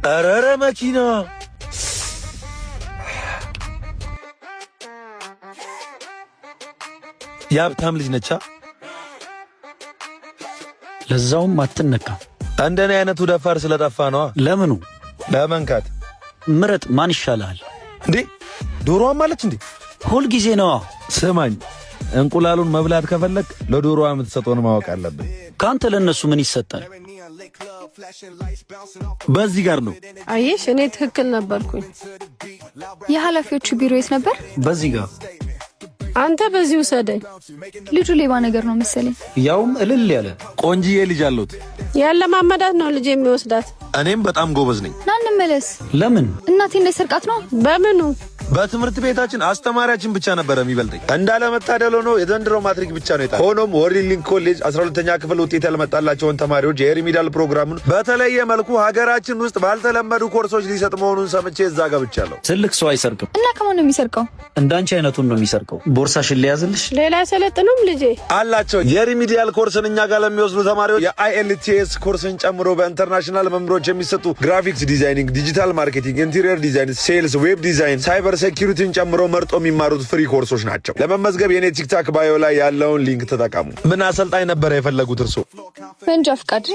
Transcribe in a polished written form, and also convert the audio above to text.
አረረ መኪና የሀብታም ልጅ ነቻ። ለዛውም አትነካ። እንደኔ አይነቱ ደፋር ስለጠፋ ነው። ለምኑ? ለመንካት ምረጥ። ማን ይሻላል እንዴ? ዶሮዋ ማለች እንዴ? ሁል ጊዜ ነው። ስማኝ፣ እንቁላሉን መብላት ከፈለክ ለዶሮዋ የምትሰጠውን ማወቅ አለብን። ካንተ ለነሱ ምን ይሰጣል? በዚህ ጋር ነው። አየሽ፣ እኔ ትክክል ነበርኩኝ። የኃላፊዎቹ ቢሮ የት ነበር? በዚህ ጋር። አንተ በዚህ ውሰደኝ። ልጁ ሌባ ነገር ነው መሰለኝ። ያውም እልል ያለ ቆንጂዬ ልጅ አሉት። ያለ ማመዳት ነው ልጅ የሚወስዳት። እኔም በጣም ጎበዝ ነኝ። ና እንመለስ። ለምን? እናቴ እንዳይሰርቃት ነው። በምኑ? በትምህርት ቤታችን አስተማሪያችን ብቻ ነበር የሚበልጠኝ። እንዳለመታደል ሆኖ የዘንድሮ ማትሪክ ብቻ ነው የጣለው። ሆኖም ወርሊንግ ኮሌጅ 12ኛ ክፍል ውጤት ያልመጣላቸውን ተማሪዎች የሪሚዲያል ፕሮግራሙን በተለየ መልኩ ሀገራችን ውስጥ ባልተለመዱ ኮርሶች ሊሰጥ መሆኑን ሰምቼ እዛ ገብቻለሁ። ትልቅ ሰው አይሰርቅም። እና ከማን ነው የሚሰርቀው? እንዳንቺ አይነቱን ነው የሚሰርቀው። ቦርሳሽን ሊያዝልሽ። ሌላ ሰለጥኑም ልጄ አላቸው። የሪሚዲያል ኮርስን እኛ ጋር ለሚወስዱ ተማሪዎች የአይኤልቲኤስ ኮርስን ጨምሮ በኢንተርናሽናል መምህሮች የሚሰጡ ግራፊክስ ዲዛይኒንግ፣ ዲጂታል ማርኬቲንግ፣ ኢንቴሪየር ዲዛይን፣ ሴልስ፣ ዌብ ዲዛይን፣ ሳይበር ሴኪሪቲን ጨምሮ መርጦ የሚማሩት ፍሪ ኮርሶች ናቸው። ለመመዝገብ የኔ ቲክታክ ባዮ ላይ ያለውን ሊንክ ተጠቀሙ። ምን አሰልጣኝ ነበረ የፈለጉት እርሶ? መንጃ ፍቃድ